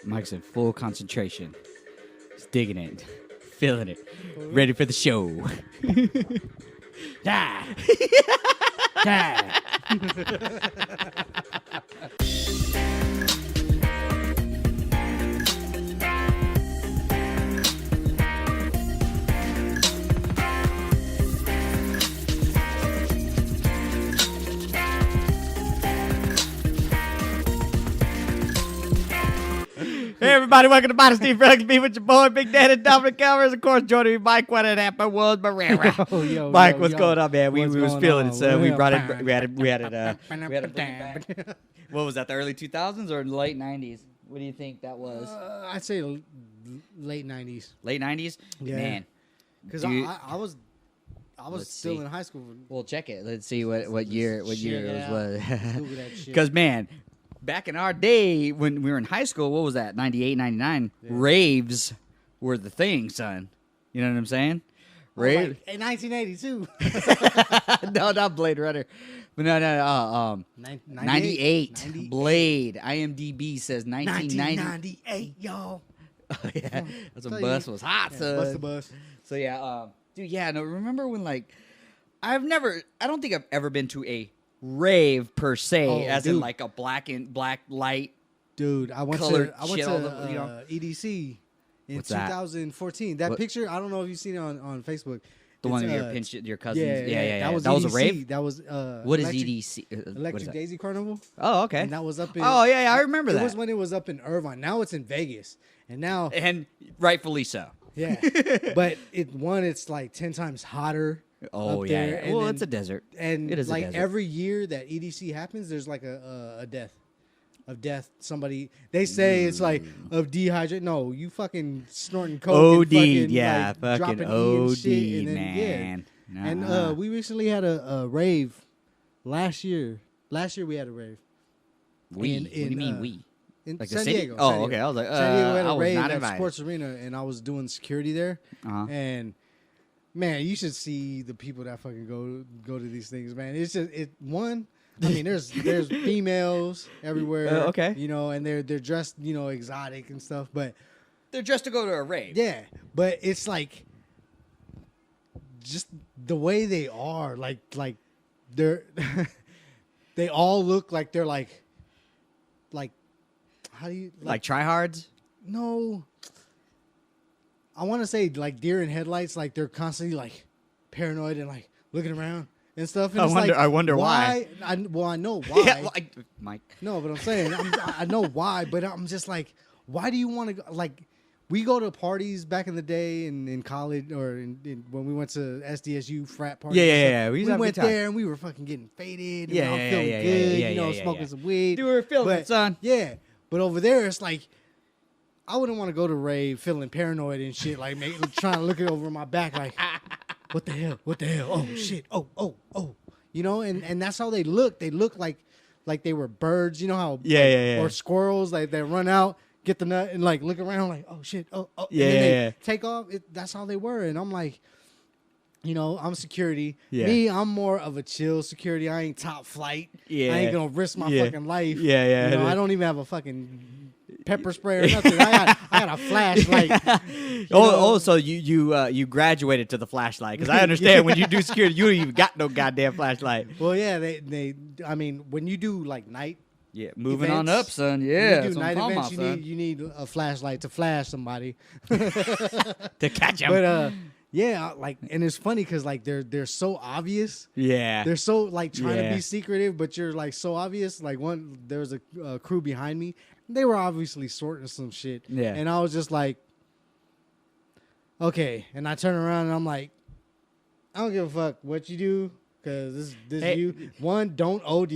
Mike's in full concentration. He's digging it, feeling it, ready for the show. Die. Die. Hey everybody, welcome to Body Steve Rugsby with your boy Big Daddy Dominic Calvers. Of course, joining me, Mike. What had happened was Barrera. Mike, what's going on, man? We was feeling it, so we brought it. We had it. What was that? The early 2000s or late 90s? What do you think that was? I'd say late 90s. Late 90s? Yeah. Man, Because Do you- I was Let's still see. in high school. we'll check it. Let's see what year it was. Google that shit. Because man, back in our day when we were in high school, what was that? 98, 99. Raves were the thing, son. You know what I'm saying? Rave. in 1982. No, not Blade Runner. But no. 98. Blade. IMDb says 1990. 1998, y'all. Oh, yeah. That's when Tell bus you. was hot, son. Bust the bus. So yeah, dude, yeah, no, remember when like I don't think I've ever been to a rave per se, Oh, as in dude. like a black light. Dude, I went Colored to shit all the- you know? EDC in What's that? 2014. That What? picture, I don't know if you've seen it on Facebook. The one of It's, your cousins. Yeah. That was a EDC. rave. That was What is Electric- EDC? What is Electric that? Daisy Carnival. Oh, okay. And that was up in. Oh, yeah, I remember it that. It was when it was up in Irvine. Now it's in Vegas, and now And rightfully so. yeah, but it's like 10 times hotter. Oh up yeah. there, Yeah. and Well, then- it's a desert. And It is a like desert. every year that EDC happens, there's like a death. Of death, somebody they say it's like of dehydrate. No, you fucking snorting coke. OD, and fucking, yeah, like, fucking dropping E and OD, shit, and then, man. Yeah. And Nuh-uh. we recently had a rave last year. Last year we had a rave We. in- What do you in, mean uh, we? in Like the San city? Diego. Oh, San Diego. okay. I was like, San Diego had I a was rave not at invited. Sports Arena, and I was doing security there. Uh-huh. And man, you should see the people that fucking go to these things, man. It's just one. I mean, there's females everywhere. Okay. You know, and they're dressed, you know, exotic and stuff. But They're dressed to go to a rave. yeah, but it's like just the way they are, like they're they all look like they're like how do you Like tryhards? no. I want to say like deer in headlights, like they're constantly like paranoid and like looking around and stuff. And I wonder why. I know why. Yeah, Mike. No, but I'm saying I know why, but I'm just like, why do you want to go? Like, we go to parties back in the day in college or when we went to SDSU frat parties. Yeah, and yeah, stuff. yeah. We used We to have a went good time. there and we were fucking getting faded. And Yeah, I'm yeah, feeling yeah, good. yeah, you know, yeah, smoking yeah. some weed. Dude, we were feeling it, son. Yeah, but over there it's like, I wouldn't want to go to rave feeling paranoid and shit, like trying to look it over my back, like, what the hell? What the hell? Oh shit! Oh! You know, and that's how they look. They look like they were birds. You know how Yeah. or squirrels, like they run out, get the nut, and like look around, like oh shit, oh Yeah, and then they yeah. take off. That's how they were, and I'm like, you know, I'm security. Yeah. Me, I'm more of a chill security. I ain't top flight. Yeah. I ain't gonna risk my Yeah. fucking life. Yeah, yeah. You know, I don't even have a fucking pepper spray or nothing. I got a flashlight. So you graduated to the flashlight, because I understand when you do security, you don't even got no goddamn flashlight. Well, yeah, they. I mean, when you do like night, Yeah, moving on Events. up, son. when Yeah, you do that's what I'm night talking events, about, you need a flashlight to flash somebody. to catch him. But yeah, like, and it's funny because like they're so obvious. yeah, They're so like trying to Yeah. be secretive, but you're like so obvious. Like there was a crew behind me. They were obviously sorting some shit. Yeah. And I was just like, okay. And I turn around and I'm like, I don't give a fuck what you do, because this Hey. you. One, don't OD.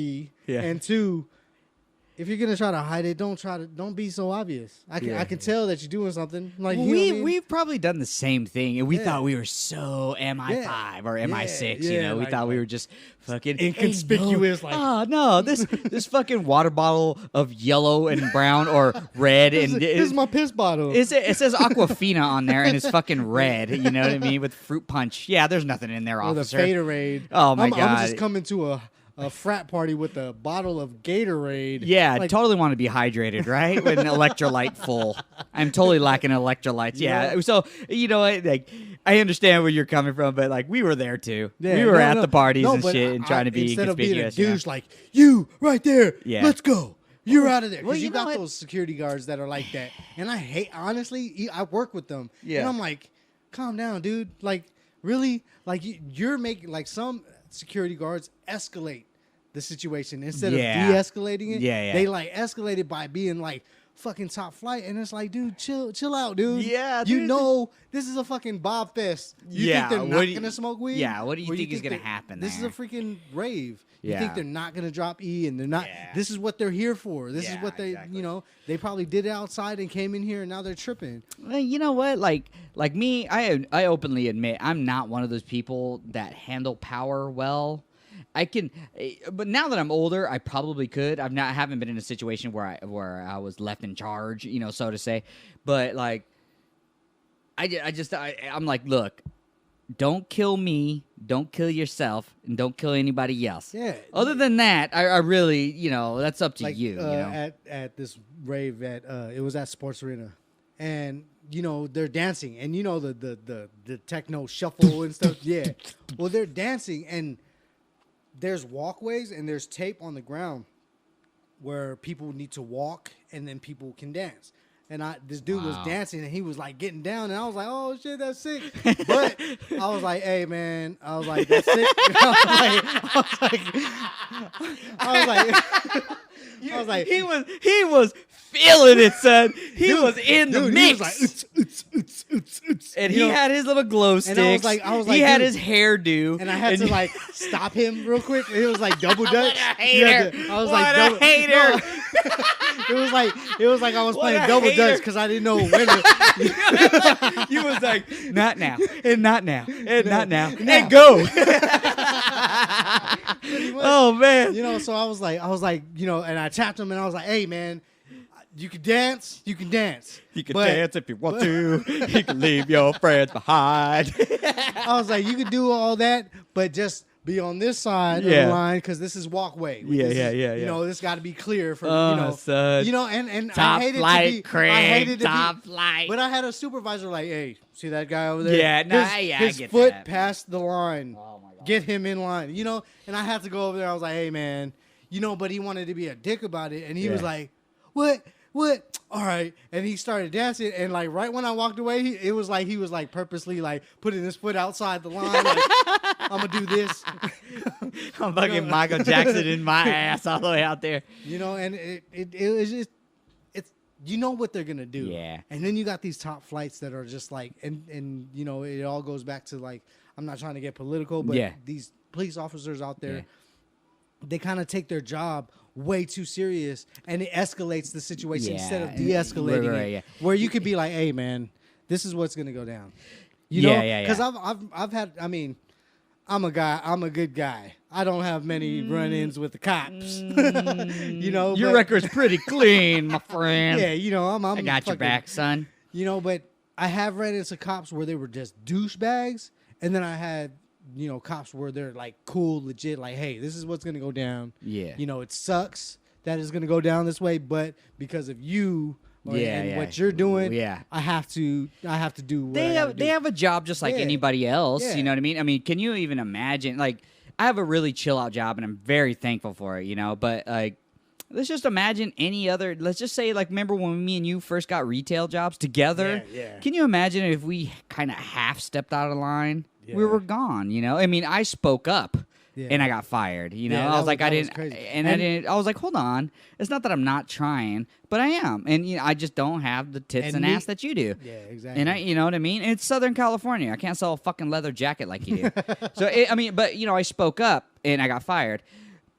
Yeah. And two, if you're gonna try to hide it, don't be so obvious. I can tell that you're doing something. Like well, you know what I mean? we've probably done the same thing, and we thought we were so MI5 or MI6. You know, we thought we were just fucking inconspicuous. Hey, no, this fucking water bottle of yellow and brown or red, this is my piss bottle. It says Aquafina on there, and it's fucking red. You know what I mean? With fruit punch. Yeah, there's nothing in there, officer. Or the Faderade. Oh my god! I'm just coming to a frat party with a bottle of Gatorade. Yeah, I totally want to be hydrated, right? With an electrolyte full. I'm totally lacking electrolytes. Yeah. So, you know, like, I understand where you're coming from, but, like, we were there, too. Yeah, we were at the parties and shit and trying to be instead conspicuous. Instead of being a douche, like, you, right there, let's go. You're out of there. Because well, you got those security guards that are like that. And I hate, honestly, I work with them. Yeah. And I'm like, calm down, dude. Like, really? Like, you're making, like, some security guards escalate the situation instead of de-escalating it. They like escalate it by being like fucking top flight, and it's like, dude, chill out, dude. Yeah, you know this is a fucking Bob Fest. You think they're not gonna smoke weed? Yeah, what do you think is gonna happen? This is a freaking rave. You think they're not gonna drop E, and they're not. This is what they're here for. This is what they, you know, they probably did it outside and came in here, and now they're tripping. Well, you know what? Like me, I openly admit I'm not one of those people that handle power well. I can, but now that I'm older, I probably could. I haven't been in a situation where I was left in charge, you know, so to say. But like, I'm like, look, don't kill me, don't kill yourself, and don't kill anybody else. Yeah. Other than that, I really, you know, that's up to like, you. You know, at this rave it was at Sports Arena, and you know they're dancing, and you know the techno shuffle and stuff. Yeah. Well, they're dancing and. There's walkways and there's tape on the ground where people need to walk and then people can dance. And this dude was dancing and he was like getting down and I was like, oh shit, that's sick. But I was like, hey man, I was like, that's sick. I was like, he was feeling it, son. He was in the mix. He was like, and he had his little glow sticks. And I was like, he had his hairdo. And I had to like stop him real quick. It was like double dutch. What a hater. I was what like, a hater. No. It was like I was playing double dutch because I didn't know when. You was like, not now, and not now, and not now, and go. Oh man, you know. So I was like, you know, and I tapped him, and I was like, hey man, you can dance, you can dance. You can dance if you want to. You can leave your friends behind. I was like, you can do all that, but just be on this side of the line because this is walkway. Yeah. You know, this got to be clear for son. you know, and top I hated flight, to be, Craig, I hated to top be, flight. But I had a supervisor like, hey, see that guy over there? Yeah, his I get foot that. passed the line. Oh my God. Get him in line, you know. And I had to go over there. I was like, hey man, you know, but he wanted to be a dick about it, and he was like, what? All right. And he started dancing, and like right when I walked away, it was like he was like purposely like putting his foot outside the line. Like, I'm gonna do this. I'm fucking Michael Jackson in my ass all the way out there. You know, and it was just you know what they're gonna do. Yeah. And then you got these top flights that are just like and you know, it all goes back to like, I'm not trying to get political, but these police officers out there, they kind of take their job way too serious, and it escalates the situation instead of de-escalating it. Where you could be like, hey man, this is what's gonna go down. You know? Because I've had, I mean, I'm a good guy. I don't have many run-ins with the cops. You know, your record's pretty clean, my friend. Yeah, you know, I got your back, son. You know, but I have ran into cops where they were just douchebags, and then I had, you know, cops where they're like cool, legit, like, hey, this is what's gonna go down. Yeah. You know, it sucks that it's gonna go down this way, but because of you and what you're doing, I have to do what they have a job just like anybody else. Yeah. You know what I mean? I mean, can you even imagine? Like, I have a really chill out job, and I'm very thankful for it. You know, but like, let's just imagine any other. Let's just say, like, remember when me and you first got retail jobs together? Yeah. Can you imagine if we kind of half stepped out of line? Yeah. We were gone. You know, I mean, I spoke up. Yeah. And I got fired, you know. I was like, I was like, hold on. It's not that I'm not trying, but I am, and you know, I just don't have the tits and ass that you do. Yeah, exactly. And you know what I mean. It's Southern California. I can't sell a fucking leather jacket like you do. So I mean, but you know, I spoke up and I got fired.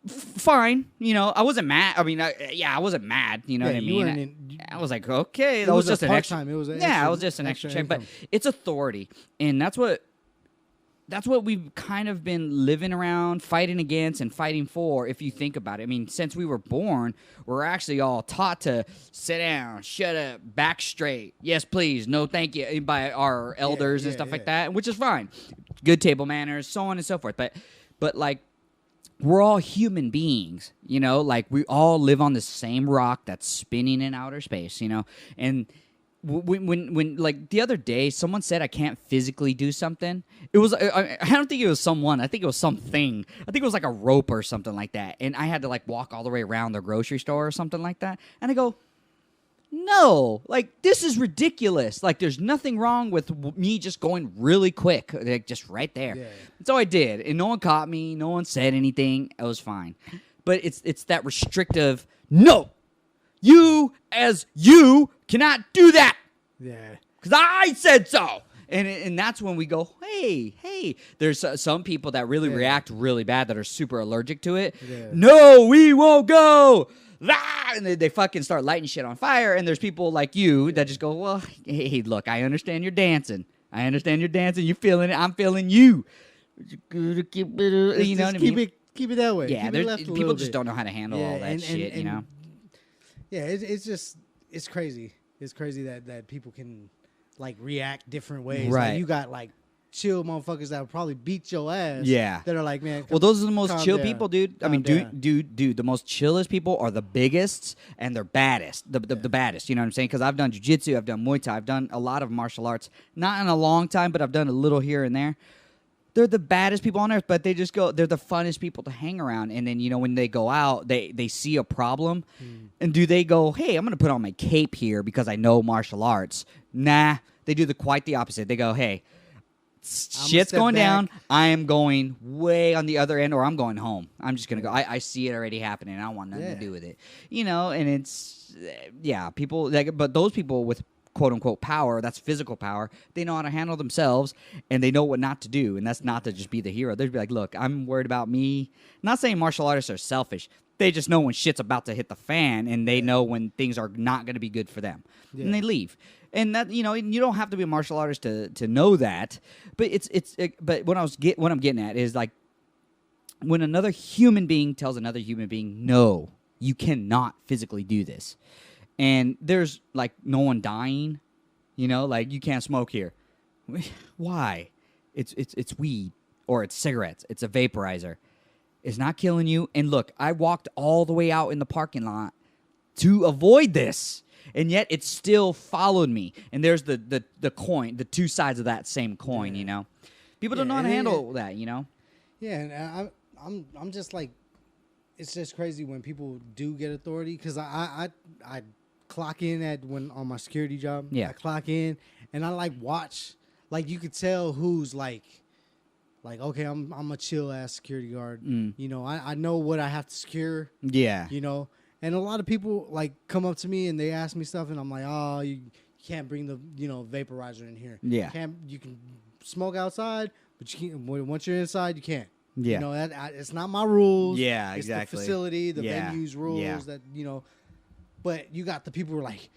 fine. You know, I wasn't mad. I mean, I wasn't mad. You know Yeah, what I you mean? weren't in- I was like, okay, It that was was a just an extra. part-time. It was an yeah, extra- it was just an extra extra check. But income. it's authority, and that's what we've kind of been living around, fighting against and fighting for, if you think about it. I mean, since we were born, we're actually all taught to sit down, shut up, back straight, yes, please, no, thank you, by our elders and yeah, stuff like yeah. that, which is fine. Good table manners, so on and so forth. But like, we're all human beings, you know? Like, we all live on the same rock that's spinning in outer space, you know? And when like the other day someone said I can't physically do something, it was I don't think it was someone, I think it was something, I think it was like a rope or something like that, and I had to like walk all the way around the grocery store or something like that, and I go, no, like, this is ridiculous. Like, there's nothing wrong with me just going really quick, like, just right there. Yeah. So I did, and no one caught me, no one said anything, it was fine. But it's that restrictive, no, you cannot do that Yeah. because I said so. And that's when we go, hey. There's some people that really react really bad, that are super allergic to it. Yeah. No, we won't go. Ah! And they fucking start lighting shit on fire. And there's people like you that just go, well, hey, look, I understand you're dancing. You feeling it. I'm feeling you. You know what I mean? Keep it that way. Yeah, Keep it there's left a people little just bit. don't know how to handle all that shit, you know? Yeah, it's crazy. It's crazy that people can like react different ways. Right. Like, you got like chill motherfuckers that will probably beat your ass. Yeah. That are like, man. Well, those are the most calm chill down. people, dude. I Calm mean, down. dude, the most chillest people are the biggest and they're baddest. The baddest, you know what I'm saying? Because I've done jiu-jitsu, I've done Muay Thai, I've done a lot of martial arts. Not in a long time, but I've done a little here and there. They're the baddest people on earth, but they're the funnest people to hang around. And then, you know, when they go out, they see a problem. And do they go, hey, I'm going to put on my cape here because I know martial arts? Nah, they do quite the opposite. They go, hey, shit's step going down. back. I am going way on the other end, or I'm going home. I'm just going to go. I see it already happening. I don't want nothing to Yeah. do with it. You know, and it's, people, but those people with quote unquote power, that's physical power, they know how to handle themselves and they know what not to do. And that's not to just be the hero. They'd be like, look, I'm worried about me. I'm not saying martial artists are selfish. They just know when shit's about to hit the fan and they know when things are not going to be good for them. Yeah. And they leave. And that, you know, you don't have to be a martial artist to know that. But but what I'm getting at is like when another human being tells another human being, no, you cannot physically do this. And there's like no one dying, you know, like you can't smoke here. Why? It's weed or it's cigarettes. It's a vaporizer. It's not killing you. And look, I walked all the way out in the parking lot to avoid this. And yet it still followed me. And there's the coin, the two sides of that same coin, you know. People don't know how to handle that, you know. Yeah, and I'm just like, it's just crazy when people do get authority, because I clock in on my security job. Yeah. I clock in and I like watch, like you could tell who's like okay, I'm a chill ass security guard. You know, I know what I have to secure. Yeah. You know, and a lot of people like come up to me and they ask me stuff, and I'm like, oh, you can't bring the vaporizer in here. Yeah. You can smoke outside, but you can't. Once you're inside, you can't. Yeah. You know, it's not my rules. Yeah, it's exactly. the facility, the Yeah. venue's rules Yeah. that, you know. But you got the people who are like,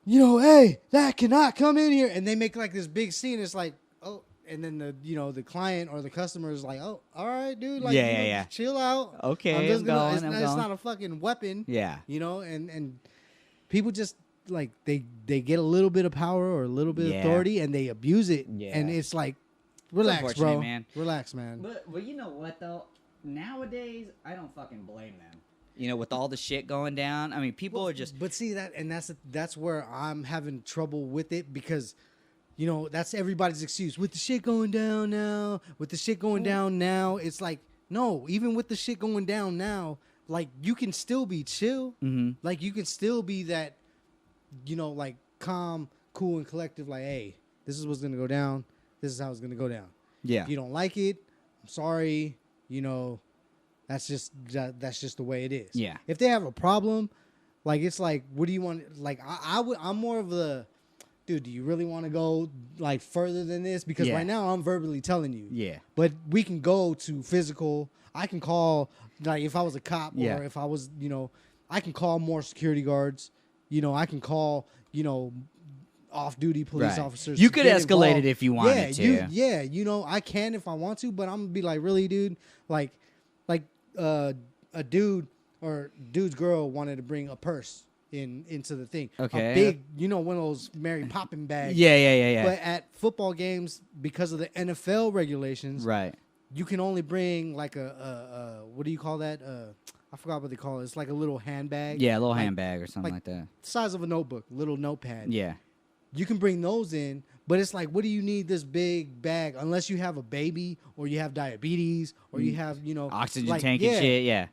hey, that cannot come in here. And they make like this big scene. It's like, oh, and then the client or the customer is like, oh, all right, dude. Like, Yeah. just chill out. Okay, I'm just I'm gonna, going, it's, I'm not, it's going. not a fucking weapon. Yeah. You know, and people just like they get a little bit of power or a little bit of Yeah. authority and they abuse it. Yeah. And it's like, relax, unfortunate, bro. man. Relax, man. But you know what though? Nowadays, I don't fucking blame them. You know, with all the shit going down, I mean, people are just But see that's where I'm having trouble with it, because that's everybody's excuse. With the shit going down now, it's like, no, even with the shit going down now, like you can still be chill. Mm-hmm. Like you can still be that, like calm, cool, and collective. Like, hey, this is what's gonna go down. This is how it's gonna go down. yeah. If you don't like it, I'm sorry. That's just the way it is. Yeah. If they have a problem, like it's like, what do you want? Like I'm more of dude, do you really want to go like further than this? Because Yeah. right now I'm verbally telling you. Yeah. But we can go to physical. I can call, like, if I was a cop Yeah. or if I was, I can call more security guards. I can call, off-duty police Right. officers. You to could get escalate involved. it if you wanted to. I can if I want to, but I'm gonna be like, really, dude? Like, a dude's girl wanted to bring a purse into the thing. Okay. A big, one of those Mary Poppins bags. Yeah. But at football games, because of the NFL regulations, Right. you can only bring like a what do you call that? I forgot what they call it. It's like a little handbag. Yeah, a little like, handbag or something like that. size of a notebook, little notepad. Yeah. You can bring those in, but it's like, what do you need this big bag unless you have a baby or you have diabetes or you have, Oxygen like, tank yeah, and shit. Yeah.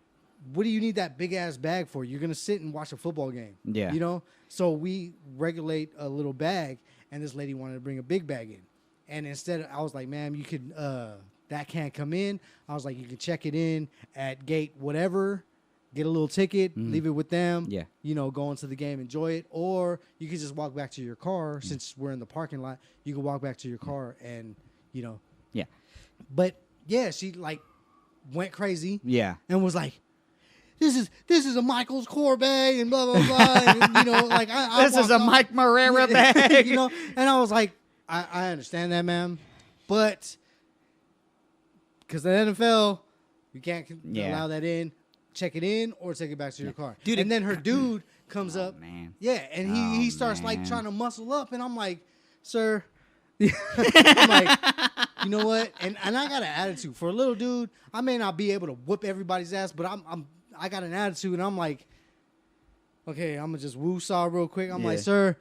What do you need that big ass bag for? You're gonna sit and watch a football game. Yeah. So we regulate a little bag, and this lady wanted to bring a big bag in, and instead I was like, ma'am, you could that can't come in. I was like, you can check it in at gate whatever, get a little ticket, leave it with them. Yeah. Go into the game, enjoy it, or you could just walk back to your car. Since we're in the parking lot, you can walk back to your car and Yeah. But yeah, she like went crazy. Yeah. And was like, this is a Michael's core bag and blah blah blah. And, like This is a Mike Marrera bag. And I was like, I understand that, ma'am, but because the NFL, you can't allow that in. Check it in or take it back to your car. Dude, and then her dude comes up. Man. Yeah, and he starts like man. trying to muscle up, and I'm like, sir. I'm like, you know what? And I got an attitude for a little dude. I may not be able to whoop everybody's ass, but I got an attitude, and I'm like, okay, I'm gonna just woo-saw real quick. I'm like, sir,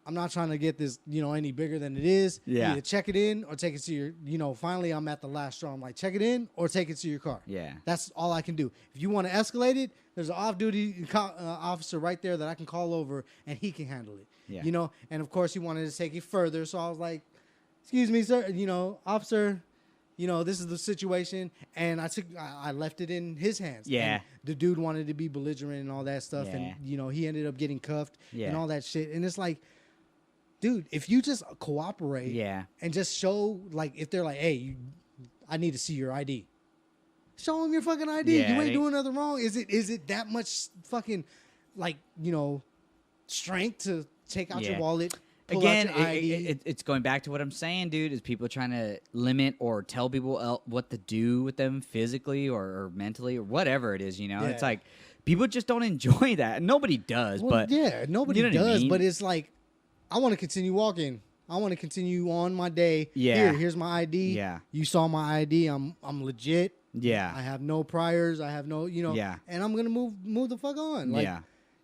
I'm not trying to get this, any bigger than it is. Yeah. Either check it in or take it to your, finally I'm at the last straw. I'm like, check it in or take it to your car. Yeah. That's all I can do. If you want to escalate it, there's an off-duty officer right there that I can call over, and he can handle it. Yeah. And of course he wanted to take it further, so I was like, excuse me, sir, officer, this is the situation, and I left it in his hands. Yeah. And the dude wanted to be belligerent and all that stuff, and he ended up getting cuffed and all that shit. And it's like, dude, if you just cooperate, and just show, like, if they're like, hey, I need to see your ID. Show them your fucking ID. Yeah, you ain't doing nothing wrong. Is it that much fucking, like, strength to take out your wallet? Again, it's going back to what I'm saying, dude, is people trying to limit or tell people what to do with them physically or mentally or whatever it is, It's like people just don't enjoy that. Nobody does, Well, but yeah, nobody you know what I does, mean? but it's like, I want to continue walking. I want to continue on my day. Yeah. Here's my ID. Yeah. You saw my ID. I'm legit. Yeah. I have no priors. I have no, Yeah. and I'm gonna move the fuck on. Like,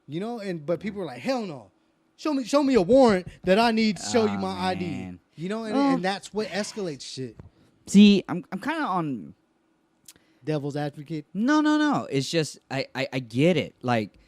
Yeah. but people are like, hell no. Show me a warrant that I need to show you my man. ID. And that's what escalates shit. See, I'm kind of on. Devil's advocate. No. It's just I get it. Like,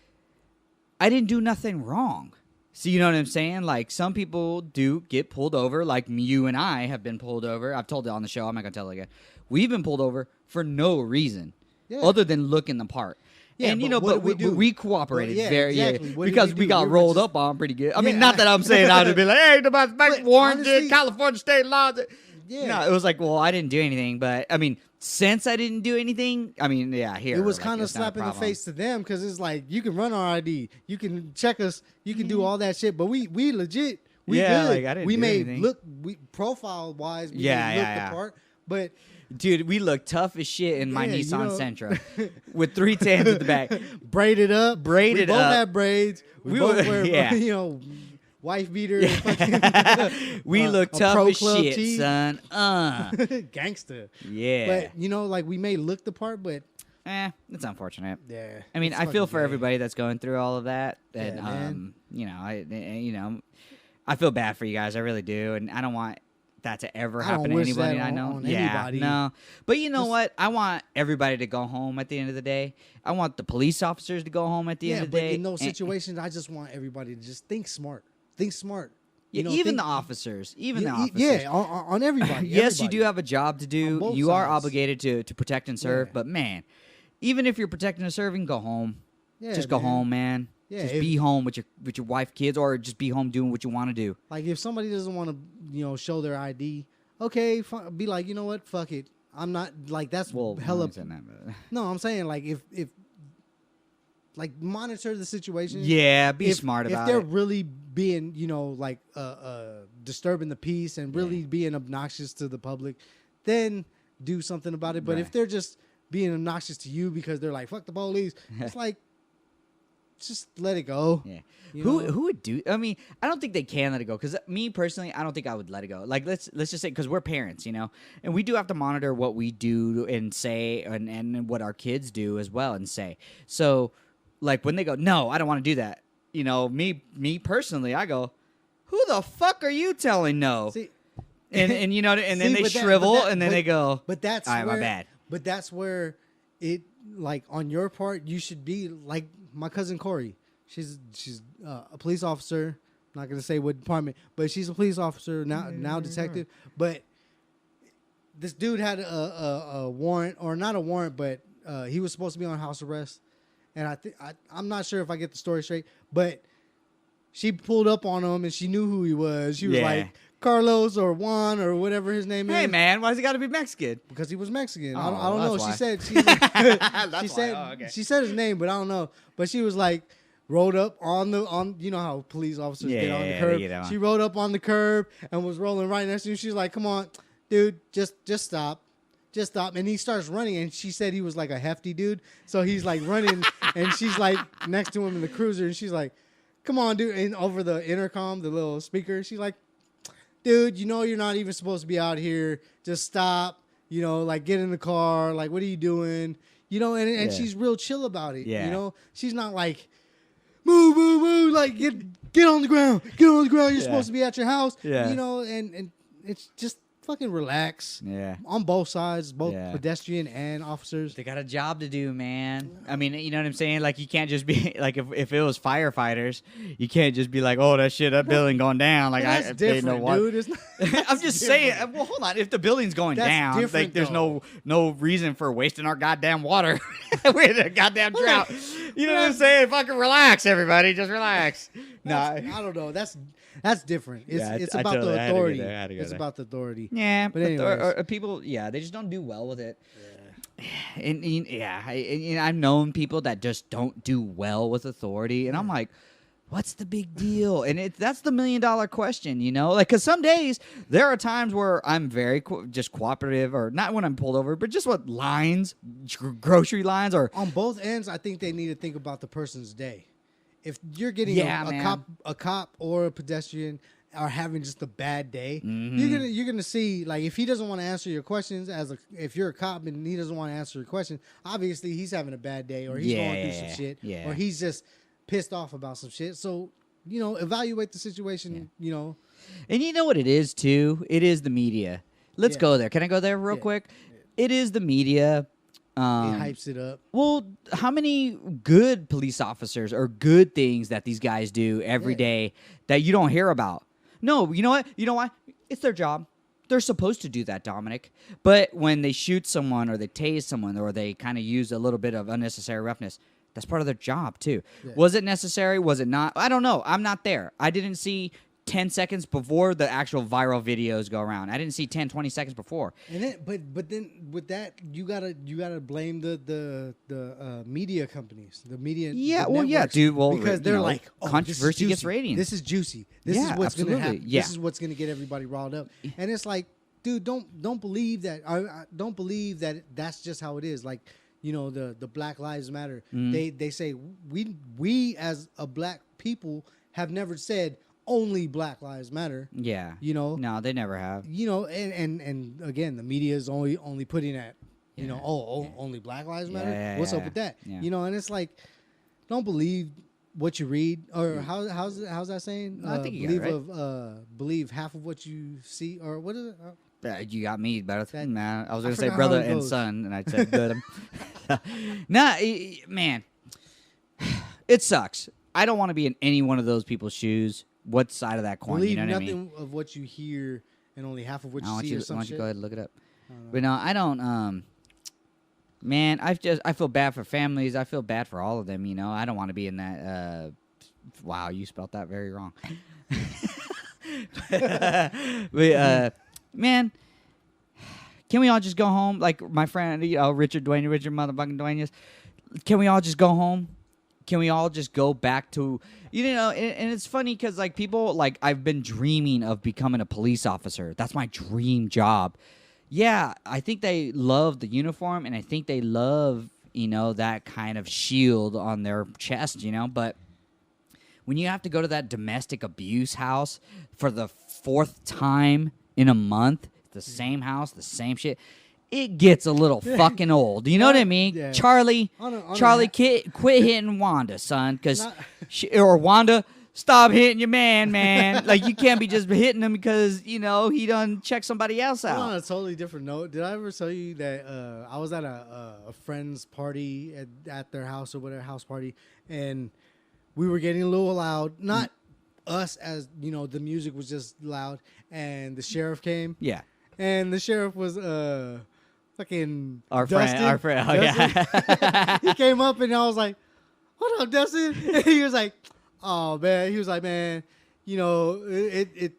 I didn't do nothing wrong. See, you know what I'm saying? Like, some people do get pulled over. Like, you and I have been pulled over. I've told it on the show. I'm not gonna tell it again. We've been pulled over for no reason other than looking the part. Yeah, and but we cooperated exactly. What did because we got rolled up on pretty good. I mean, not that I'm saying I would be like, hey, the back warrant, honestly, California state law. Yeah. No, it was like, well, I didn't do anything, but I mean, since I didn't do anything, I mean, here It was like, kind of it's not a slapping the problem. face to them because it's like, you can run our ID, you can check us, you can do all that shit, but we legit, we Yeah, good. like, I didn't we do may anything. look profile wise, we Yeah, may look yeah. the part, but Dude, we look tough as shit in my Yeah, Nissan Sentra with 3 tans at the back. braided up, we Braided both up. have braids, we We both were- wear, yeah. wife beater, fucking, We look a tough Pro as Club shit, tee. son. gangster. Yeah. But like we may look the part, but It's unfortunate. yeah. I mean, it's I feel fucking for gay. everybody that's going through all of that, Yeah, and man. I feel bad for you guys. I really do, and I don't want that to ever I don't happen to wish anybody that I know. on Yeah, anybody. no. But you know Just- what? I want everybody to go home at the end of the day. I want the police officers to go home at the end of the but day. in those and- situations, I just want everybody to just think smart. Think smart. Yeah, even the officers. Even the officers. Yeah, on everybody. Yes, you everybody. do have a job to do. both You are sides. obligated to protect and serve. Yeah. But man, even if you're protecting and serving, go home. Yeah, Just go man. home, man. Yeah, just if- be home with your wife, kids, or just be home doing what you want to do. Like if somebody doesn't want to, show their ID, okay, be like, you know what, fuck it. I'm not like that's Well, hella. I'm saying that, but- No, I'm saying like if like monitor the situation. yeah, be smart about If they're it. really being, like disturbing the peace and really being obnoxious to the public, then do something about it. But if Right. they're just being obnoxious to you because they're like fuck the police, it's like just let it go. Yeah. You Who know? who would do? I mean, I don't think they can let it go because me personally, I don't think I would let it go. Like let's just say because we're parents, and we do have to monitor what we do and say and what our kids do as well and say. So, like when they go, no, I don't want to do that. Me personally, I go, who the fuck are you telling no? See, and and then See, they but that- shrivel but that- and then but- they go, But that's all right, where, my bad. But that's where it like on your part you should be like my cousin Corey. She's a police officer. I'm not gonna say what department, but she's a police officer now detective. But this dude had a warrant or not a warrant, but he was supposed to be on house arrest. And I'm not sure if I get the story straight, but she pulled up on him and she knew who he was. She was Yeah. like Carlos or Juan or whatever his name hey is. man, why's he got to be Mexican? Because he was Mexican. Oh, I don't know. that's why. She said she That's said why. Oh, okay. she said his name, but I don't know. But she was like rode up on how police officers Yeah, get on the yeah, they curb. get on. She rode up on the curb and was rolling right next to him. She's like, "Come on, dude, just stop." Just stop. And he starts running, and she said he was like a hefty dude. So he's like running, and she's like next to him in the cruiser, and she's like, "Come on, dude." And over the intercom, the little speaker, she's like, "Dude, you're not even supposed to be out here. Just stop. Like get in the car. Like, what are you doing? And Yeah. she's real chill about it. Yeah. She's not like, move, move, move. Like get on the ground. Get on the ground. You're Yeah. supposed to be at your house. Yeah. And it's just fucking relax. Yeah. On both sides, both Yeah. pedestrian and officers. They got a job to do, man. I mean, you know what I'm saying? Like, you can't just be like, if it was firefighters, you can't just be like, oh, that building going down. Like, That's different, dude. It's not, I'm just saying. Well, hold on. If the building's going That's down, different, like, there's though. no reason for wasting our goddamn water. We're in a goddamn drought. You know what I'm saying? Fucking relax, everybody. Just relax. Nah. I don't know. That's different. It's Yeah, it's I about totally- the I had to go authority. there, I had to go It's there. about the authority. Yeah, But but anyways. people, yeah, they just don't do well with it. And I've known people that just don't do well with authority, and I'm like, what's the big deal? And that's the $1 million question, Like, because some days there are times where I'm very just cooperative, or not when I'm pulled over, but just what lines, grocery lines, or On both ends, I think they need to think about the person's day. If you're getting Yeah, a man. cop or a pedestrian are having just a bad day, Mm-hmm. you're gonna see, like, if he doesn't want to answer your questions if you're a cop and he doesn't want to answer your question, obviously he's having a bad day, or he's going through some shit, yeah. or he's just pissed off about some shit. So evaluate the situation. And you know what it is too? It is the media. Let's Yeah. go there. Can I go there real Yeah. quick? It is the media. It hypes it up. Well, how many good police officers or good things that these guys do every Yeah. day that you don't hear about? No, you know what? You know why? It's their job. They're supposed to do that, Dominic. But when they shoot someone or they tase someone or they kind of use a little bit of unnecessary roughness, that's part of their job too. Yeah. Was it necessary? Was it not? I don't know. I'm not there. I didn't see 10 seconds before the actual viral videos go around. I didn't see 10, 20 seconds before. And then, but then with that, you gotta blame the media companies, the media. Yeah, the well, yeah, networks, dude, well, because you they're know, like, oh, controversy this is gets juicy. ratings. This is juicy. This Yeah, is what's gonna absolutely. happen. Yeah. This is what's gonna get everybody riled up. And it's like, dude, don't believe that. I don't believe that that's just how it is. Like, the Black Lives Matter. Mm-hmm. They say we as a black people have never said only Black Lives Matter. Yeah. No, they never have. And again, the media is only putting at, only Black Lives Matter. Yeah, What's up yeah, with that? yeah. And it's like, don't believe what you read, or how's that saying? I think you got it right. Believe half of what you see, or what is it? You got me, brother. That- Man, I was I going to say forgot brother how it and goes. son, and I said good. Nah, man. It sucks. I don't want to be in any one of those people's shoes. What side of that coin? Believe You know what I nothing mean? of what you hear, and only half of what I you want see, you, or why some don't you shit. go ahead and look it up? I don't know. But no, I don't. Man, I feel bad for families. I feel bad for all of them. You know, I don't want to be in that. Wow, you spelled that very wrong. But, man, can we all just go home? Like my friend, Richard motherfucking Duenas. Can we all just go home? Can we all just go back to, and it's funny because, like, people, like, I've been dreaming of becoming a police officer. That's my dream job. Yeah, I think they love the uniform, and I think they love, that kind of shield on their chest, but when you have to go to that domestic abuse house for the 4th time in a month, the same house, the same shit, it gets a little fucking old. You know what I mean? Yeah. Charlie, quit hitting Wanda, son, or Wanda, stop hitting your man. Like, you can't be just hitting him because, he done checked somebody else out. On a totally different note, did I ever tell you that I was at a friend's party at their house or whatever, house party, and we were getting a little loud. Not us, as, the music was just loud, and the sheriff came. Yeah. And the sheriff was fucking Our Dustin. friend. Oh, yeah. He came up and I was like, "What up, Dustin?" And he was like, "Oh man," he was like, "Man, it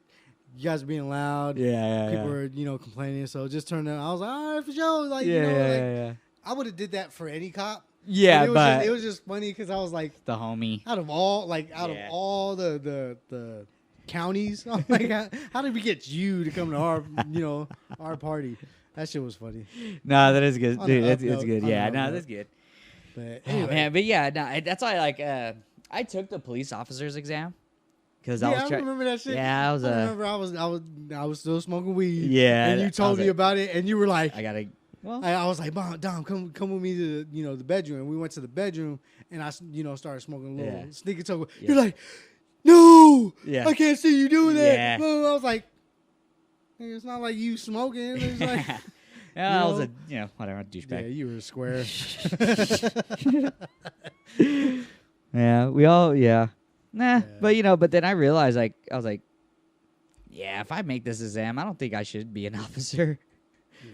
you guys are being loud. Yeah. People were complaining, so just turn it." I was like, "All right, for sure." Like Yeah. I would have did that for any cop. Yeah, But it was just funny because I was like, the homie. out of all the counties, I'm like, how did we get you to come to our our party? That shit was funny. No, that is good, On dude. an up That's note, good. on Yeah, an up no, note. that's good. But Oh, anyway, man, but yeah, no, that's why I took the police officer's exam because I was remember that shit. Yeah, I was. I remember I was still smoking weed. Yeah, and you told me about it, and you were like, I gotta. Well, I was like, Dom, come with me to the bedroom. And we went to the bedroom, and I started smoking a little sneaky talk. Yeah. You're like, no, Yeah. I can't see you doing that. Yeah. I was like, "Hey, it's not like you smoking. It's like, yeah, I was whatever, yeah, douchebag. you were a square." Yeah, we all, yeah. Nah, Yeah. but then I realized, I was like, yeah, if I make this exam, I don't think I should be an officer.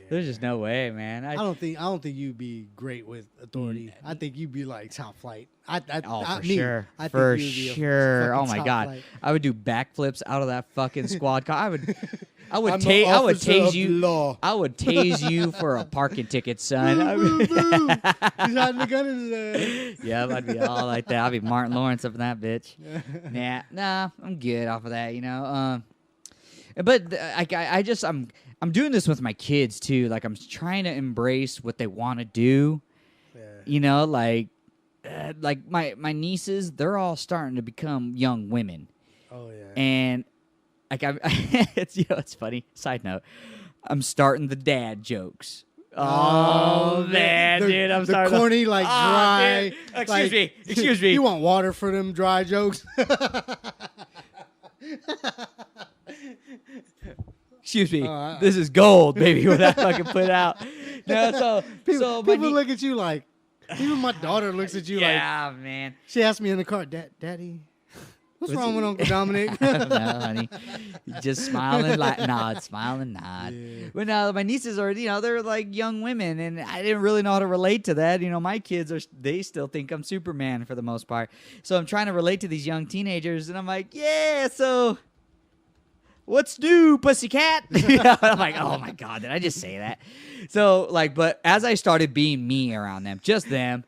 There's just no way, man. I don't think you'd be great with authority. I think you'd be like top flight. For me, sure. I think For you'd be a sure. fucking Oh my top God. flight. I would do backflips out of that fucking squad car. I would I'm an I would officer of tase the you. law. I would tase you for a parking ticket, son. He's hiding the gun in his head. Yeah, I'd be all like that. I'd be Martin Lawrence up in that bitch. Nah, I'm good off of that, But I'm doing this with my kids too. Like, I'm trying to embrace what they want to do. Yeah. Like my nieces, they're all starting to become young women, Oh yeah. and like it's funny. Side note, I'm starting the dad jokes. Oh man, dude, I'm the starting corny to, dry. dude. like- Excuse me. You want water for them dry jokes? Excuse me. I- This is gold, baby. What I fucking put out. No, so People my look at you like. Even my daughter looks at you like. yeah, man. She asked me in the car, "Daddy, what's wrong with Uncle Dominic?" No, honey. Just smiling, nod, smiling, nod. Yeah. But now my nieces are, they're like young women, and I didn't really know how to relate to that. My kids they still think I'm Superman for the most part. So I'm trying to relate to these young teenagers, and I'm like, yeah, so what's new, pussycat? I'm like, oh my God, did I just say that? So, but as I started being me around them, just them,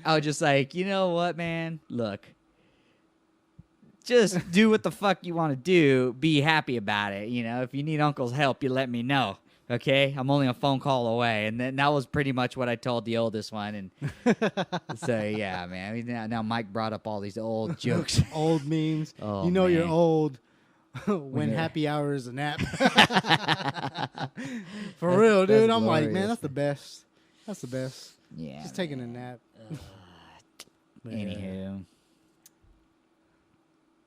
I was just like, you know what, man? Look, just do what the fuck you want to do. Be happy about it. If you need Uncle's help, you let me know. Okay? I'm only a phone call away. And then that was pretty much what I told the oldest one. And so, yeah, man. I mean, now Mike brought up all these old jokes. Old memes. Oh, You're man. old when you're- happy hour is a nap. For real, dude. that's I'm like, man, glorious. that's the best. That's the best. Yeah. Just taking a nap. But, Anywho.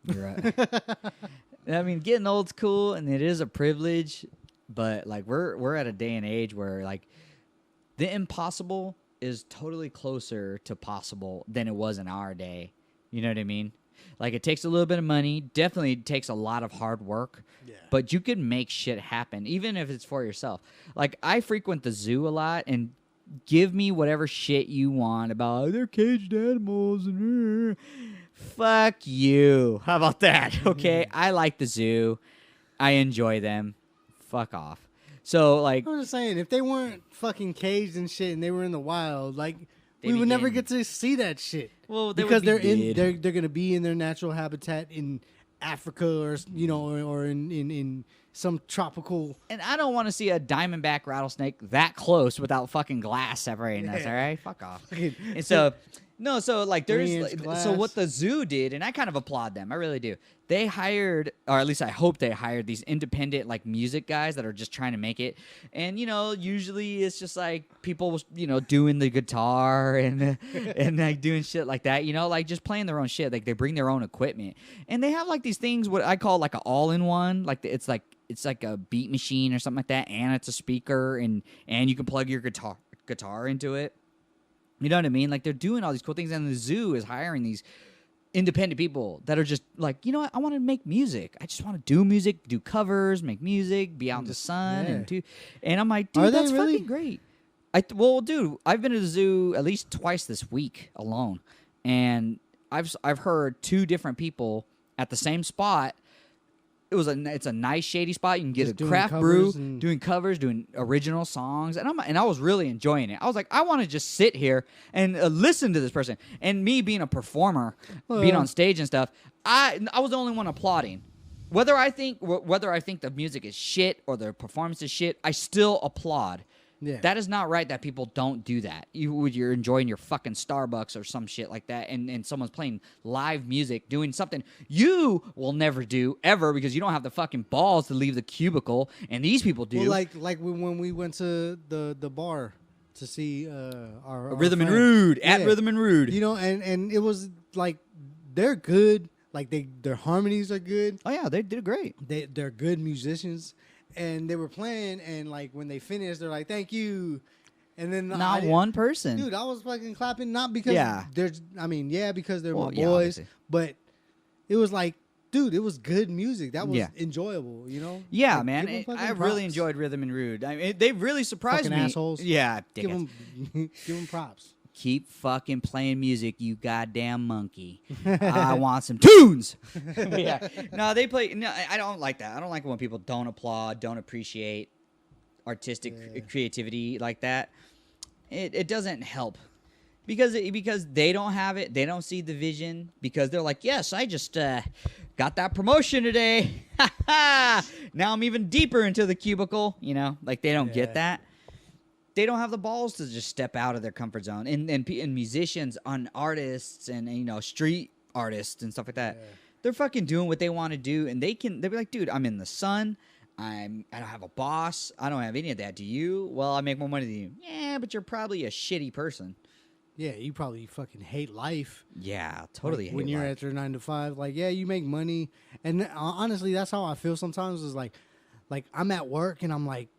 You're right. I mean, getting old's cool, and it is a privilege, but we're at a day and age where the impossible is totally closer to possible than it was in our day. You know what I mean? Like, it takes a little bit of money, definitely takes a lot of hard work, Yeah. but you can make shit happen, even if it's for yourself. Like, I frequent the zoo a lot, and give me whatever shit you want about they're caged animals and fuck you. How about that? Okay, I like the zoo. I enjoy them. Fuck off. So like, I'm just saying, if they weren't fucking caged and shit, and they were in the wild, like They'd we be would never getting- get to see that shit. well, they Because would be they're dead. they're gonna be in their natural habitat in Africa or or in some tropical. And I don't want to see a diamondback rattlesnake that close without fucking glass separating us. Yeah. All right, fuck off. Fucking- And so, no, so like there's 3-inch so glass. what the zoo did, and I kind of applaud them. I really do. They hired, or at least I hope they hired these independent like music guys that are just trying to make it. And usually it's just like people doing the guitar and and like doing shit like that. Like just playing their own shit. Like they bring their own equipment, and they have like these things what I call like an all-in-one. Like it's like a beat machine or something like that, and it's a speaker, and you can plug your guitar into it. You know what I mean? Like they're doing all these cool things, and the zoo is hiring these independent people that are just like, you know what? I want to make music. I just want to do music, do covers, make music, be out in the sun, and I'm like, dude, Are they that's really? fucking great. Well, dude, I've been to the zoo at least twice this week alone, and I've heard two different people at the same spot. It's a nice shady spot. You can get Just a doing craft brew, covers and- doing covers, doing original songs, and I was really enjoying it. I was like, I want to just sit here and listen to this person. And me being a performer, being on stage and stuff, I was the only one applauding. Whether I think the music is shit or the performance is shit, I still applaud. Yeah. That is not right that people don't do that. You're enjoying your fucking Starbucks or some shit like that, and someone's playing live music, doing something you will never do ever because you don't have the fucking balls to leave the cubicle, and these people do. Well, like when we went to the bar to see our Rhythm and friend. Rude at Yeah. Rhythm and Rude. and it was like they're good. Like their harmonies are good. Oh yeah, they did great. They're good musicians, and they were playing. And like when they finished, they're like, "Thank you." And then Not one person. dude. I was fucking clapping, not because Yeah. because they're Well, my yeah, boys, obviously. but it was like, dude, it was good music. That was Yeah. enjoyable. Yeah, Like, man. give 'em fucking I really props. enjoyed Rhythm and Rude. I mean, they really surprised Fucking me. assholes. Yeah, Give dickheads. them, give them props. Keep fucking playing music, you goddamn monkey. I want some tunes. Yeah. No, they play. No, I don't like that. I don't like when people don't applaud, don't appreciate artistic creativity like that. It doesn't help because they don't have it. They don't see the vision because they're like, yes, I just got that promotion today. Now I'm even deeper into the cubicle. Like they don't get that. They don't have the balls to just step out of their comfort zone. And musicians, and artists, and street artists and stuff like that, they're fucking doing what they want to do, and they'll be like, dude, I'm in the sun. I don't have a boss. I don't have any of that. Do you? Well, I make more money than you. Yeah, but you're probably a shitty person. Yeah, you probably fucking hate life. Yeah, totally. When you're at your 9 to 5, like, yeah, you make money, and honestly, that's how I feel sometimes. Is like I'm at work and I'm like,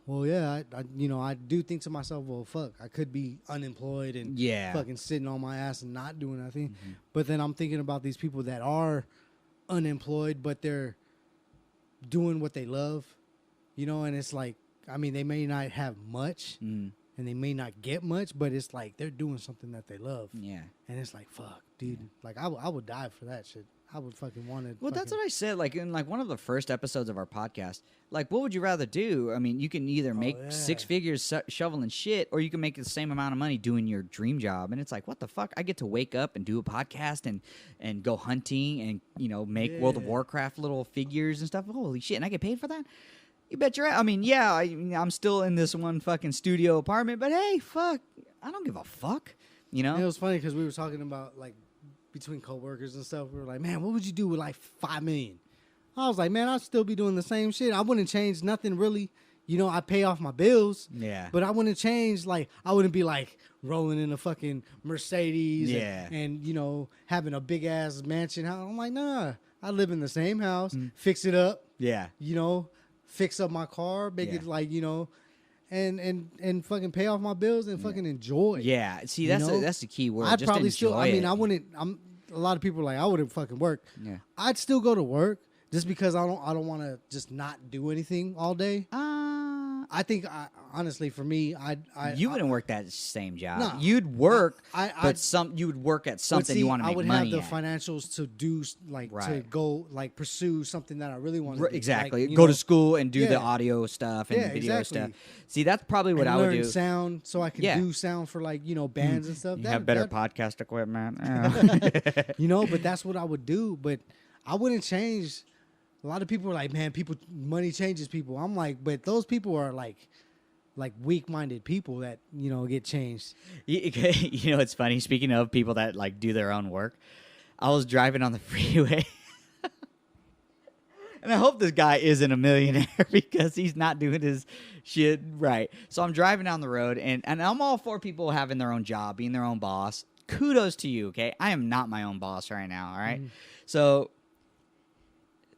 well, yeah, I do think to myself, well, fuck, I could be unemployed and fucking sitting on my ass and not doing nothing. Mm-hmm. But then I'm thinking about these people that are unemployed, but they're doing what they love, and it's like, I mean, they may not have much and they may not get much, but it's like they're doing something that they love. Yeah. And it's like, fuck, dude. Like, I would die for that shit. I would fucking want to. Well, that's what I said. Like in one of the first episodes of our podcast. Like, what would you rather do? I mean, you can either make 6 figures shoveling shit, or you can make the same amount of money doing your dream job. And it's like, what the fuck? I get to wake up and do a podcast and go hunting and make World of Warcraft little figures and stuff. Holy shit! And I get paid for that. You bet your ass. I mean, yeah, I'm still in this one fucking studio apartment, but hey, fuck, I don't give a fuck. It was funny because we were talking about like between coworkers and stuff. We were like, man, what would you do with like $5 million? I was like, man, I'd still be doing the same shit. I wouldn't change nothing really. I pay off my bills. Yeah. But I wouldn't change, like, I wouldn't be like rolling in a fucking Mercedes Yeah. and having a big ass mansion house. I'm like, nah, I live in the same house, fix it up, Yeah. fix up my car, make it like, and fucking pay off my bills and fucking enjoy. Yeah. See, that's the key word. I'd Just probably still. I mean, enjoy it. I wouldn't. A lot of people are like, I wouldn't fucking work. Yeah. I'd still go to work just because I don't want to just not do anything all day. I think honestly, for me, You wouldn't work that same job. No. You'd work, I you would work at but something see, you want to I make would money have the at. financials to do to Right. go pursue something that I really want to Right, do. exactly. Like, you Go know, to school and do the Yeah. audio stuff and Yeah, video exactly. stuff. See, that's probably what and I would learn do. sound so I can Yeah. do sound for bands and stuff. You That- have better that- podcast equipment. but that's what I would do. But I wouldn't change. A lot of people are like, man, money changes people. I'm like, but those people are like weak-minded people that get changed. You know, it's funny. Speaking of people that like do their own work, I was driving on the freeway, and I hope this guy isn't a millionaire because he's not doing his shit right. So I'm driving down the road, and I'm all for people having their own job, being their own boss. Kudos to you, okay? I am not my own boss right now, all right? So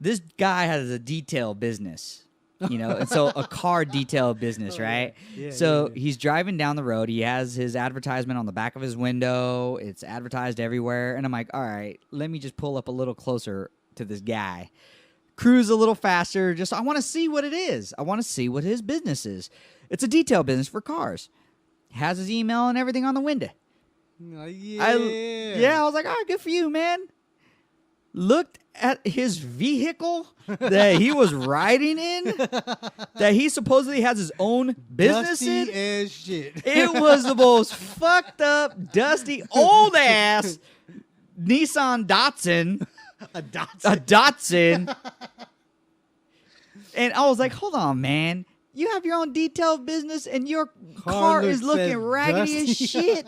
this guy has a detail business, and so a car detail business, right? Yeah, So yeah. he's driving down the road. He has his advertisement on the back of his window. It's advertised everywhere. And I'm like, all right, let me just pull up a little closer to this guy. Cruise a little faster. Just, I want to see what it is. I want to see what his business is. It's a detail business for cars. Has his email and everything on the window. Yeah. I was like, all right, good for you, man. Looked at his vehicle that he was riding in, that he supposedly has his own business Dusty in. as shit. It was the most fucked up, dusty, old ass Nissan Datsun. A Datsun. A Datsun. And I was like, hold on, man. You have your own detail business and your car is looks looking as raggedy as dusty. shit.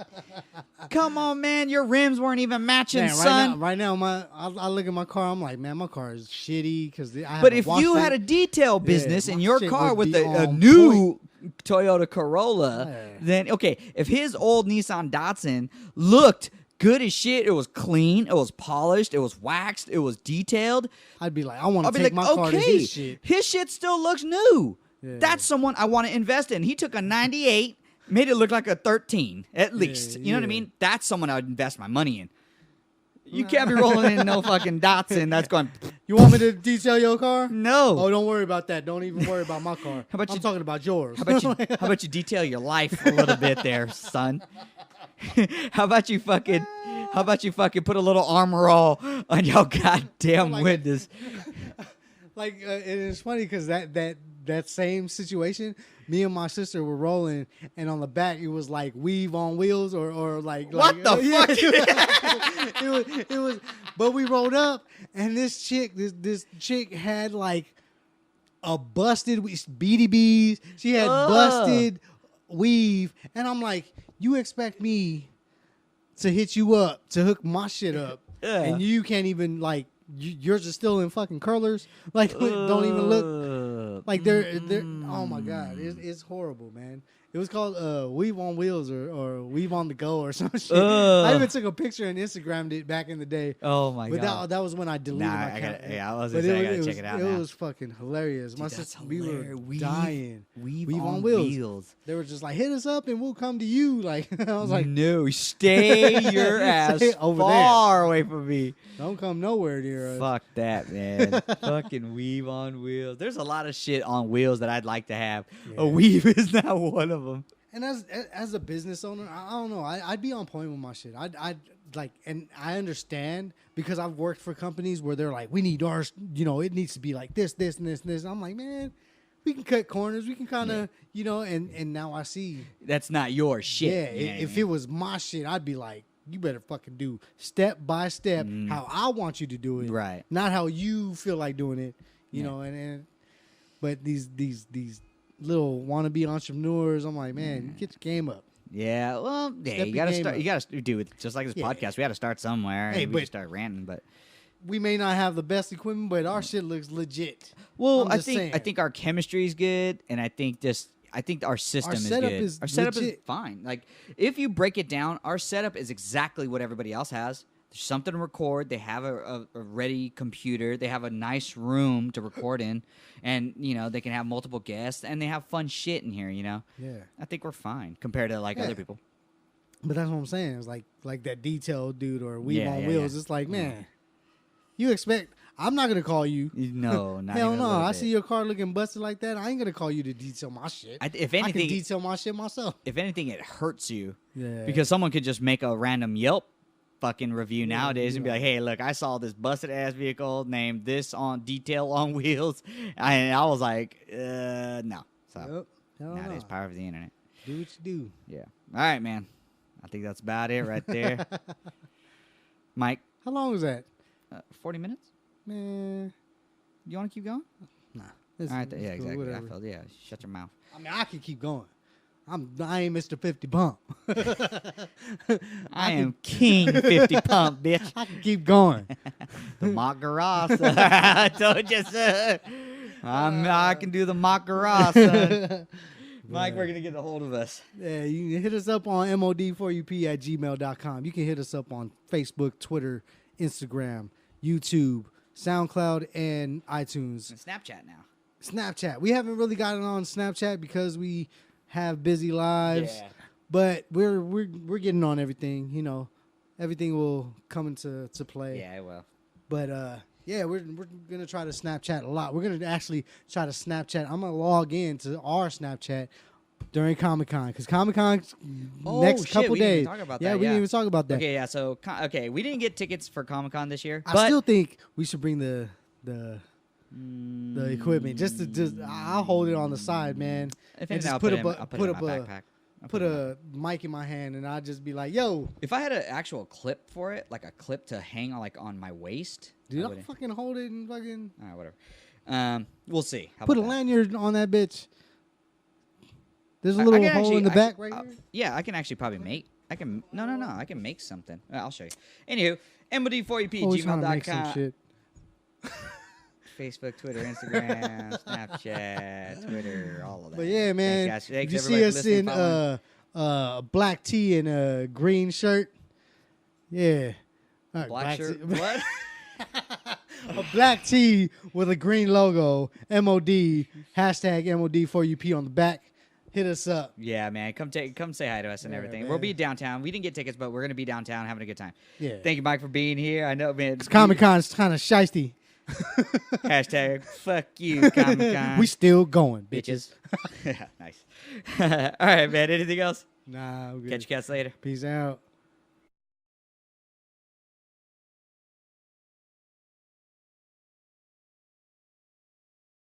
Come on, man. Your rims weren't even matching, Man, son. right now, I look at my car. I'm like, man, my car is shitty because But if you had a detail business in my your shit car would with be a on new Toyota Corolla, Yeah. then okay, if his old Nissan Datsun looked good as shit, it was clean, it was polished, it was waxed, it was detailed, I'd be like, I want I'll to be take like, my car to okay, his shit. his shit still looks new. Yeah. That's someone I want to invest in. He took a 98, made it look like a 13 at least. You know what I yeah. mean? That's someone I would invest my money in. You can't be rolling in no fucking Datsun that's going, You want me to detail your car? no. Oh, don't worry about that. Don't even worry about my car. How about I'm you- talking about yours. How about you detail your life a little bit there, son? How about you fucking put a little armor all on your goddamn Like- windows? and it's funny because that same situation, me and my sister were rolling, and on the back it was like Weave on Wheels or like What the yeah, fuck? it was. But we rolled up, and this chick had like a busted BDBs. She had Ugh. busted Weave, and I'm like, you expect me to hit you up to hook my shit up, Yeah. and you can't even like. Yours is still in fucking curlers. Like, don't even look like they're. Oh my god, it's horrible, man. It was called Weave on Wheels or Weave on the Go or some shit. Ugh. I even took a picture and Instagrammed it back in the day. Oh my But god. that was when I deleted Nah, my I account. gotta- yeah, I was But gonna say, I gotta was, check it out It now. was fucking hilarious. My Dude, that's sister, we were hilarious. dying. Weave on on wheels. wheels. They were just like, hit us up and we'll come to you. Like I was like, no, stay your ass Stay over far away from me. don't come nowhere near us. Fuck that, man. Fucking weave on wheels. There's a lot of shit on wheels that I'd like to have. A weave is not one of them. And as a business owner, I don't know. I'd be on point with my shit. I'd like, and I understand because I've worked for companies where they're like, we need ours. It needs to be like this, this, and this, and this. I'm like, man, we can cut corners. We can kind of, And now I see, That's not your shit. yeah. You know what I If mean? it was my shit, I'd be like, you better fucking do step by step how I want you to do it, Right. Not how you feel like doing it. You Yeah. know, but these little wannabe entrepreneurs, I'm like, man, you get your game up. Yeah, well, yeah, Step you your gotta game start. up. You gotta do it just like this Yeah. podcast. We got to start somewhere. Hey, and we but- can start ranting, but We may not have the best equipment, but our shit looks legit. well, I'm I just think saying. I think our chemistry is good, and I think our system is setup good. is Our setup is legit. fine. Like if you break it down, our setup is exactly what everybody else has. There's something to record. They have a ready computer. They have a nice room to record in, and they can have multiple guests, and they have fun shit in here. Yeah. I think we're fine compared to like Yeah. other people. But that's what I'm saying. It's like that detail dude or Weave Yeah, on yeah, Wheels. yeah. It's like, man, you expect. I'm not gonna call you. No, not Hell even no. a little I bit. see your car looking busted like that. I ain't gonna call you to detail my shit. If I can anything, detail my shit myself. if anything, it hurts you Yeah. because someone could just make a random Yelp fucking review nowadays and be yeah. like, "Hey, look, I saw this busted ass vehicle named this on detail on wheels," and I was like, no. So Yep. Hell nowadays, no. power of the internet. Do what you do. Yeah. All right, man. I think that's about it right there. Mike, How long was that? 40 minutes? Man. You want to keep going? Nah. All right. Yeah, cool, exactly. whatever. I felt, yeah. Shut your mouth. I mean, I can keep going. I ain't Mr. 50 Pump. I am King 50 Pump, bitch. I can keep going. The mock garage. I told you, sir. I can do the mock garage, son. Mike, we're going to get a hold of us. Yeah, you can hit us up on mod4up@gmail.com. You can hit us up on Facebook, Twitter, Instagram, YouTube, SoundCloud, and iTunes. And Snapchat now. Snapchat. We haven't really gotten on Snapchat because we have busy lives. Yeah. But we're getting on everything, you know. Everything will come into play. Yeah, well. But yeah, we're gonna try to Snapchat a lot. We're gonna actually try to Snapchat. I'm gonna log in to our Snapchat during Comic-Con because Comic-Con next couple we didn't days. even talk about yeah, that, we didn't even talk about that. Okay, yeah. So, we didn't get tickets for Comic-Con this year. I but still think we should bring the equipment just I'll hold it on the side, man. if and anything, just I'll put put, a it in my backpack. I'll put it in my a mic in my hand and I'll just be like, yo, If I had an actual clip for it, like a clip to hang on my waist, dude, I I'll wouldn't. fucking hold it and fucking All right, whatever. We'll see. How put a about that? lanyard on that bitch. There's a I little can hole actually- in the I back can- right here. Yeah, I can actually probably make. I can. No. I can make something. I'll show you. Anywho, mod4up Always trying to make some gmail.com. shit. Facebook, Twitter, Instagram, Snapchat, Twitter, all of that. But yeah, man, Thanks, guys. if Thanks, you everybody, see for us listening, in following. a black tee and a green shirt, yeah, Black shirt. tee- What? a black tee with a green logo, MOD hashtag MOD4UP on the back. Hit us up. Yeah, man. Come say hi to us and Yeah, everything. man. We'll be downtown. We didn't get tickets, but we're gonna be downtown having a good time. Yeah, Thank you, Mike, for being here. I know, man. Comic Con's kind of shiesty. Hashtag fuck you, Comic Con. We still going, bitches. bitches. Nice. All right, man. Anything else? Nah, we good. Catch you guys later. Peace out.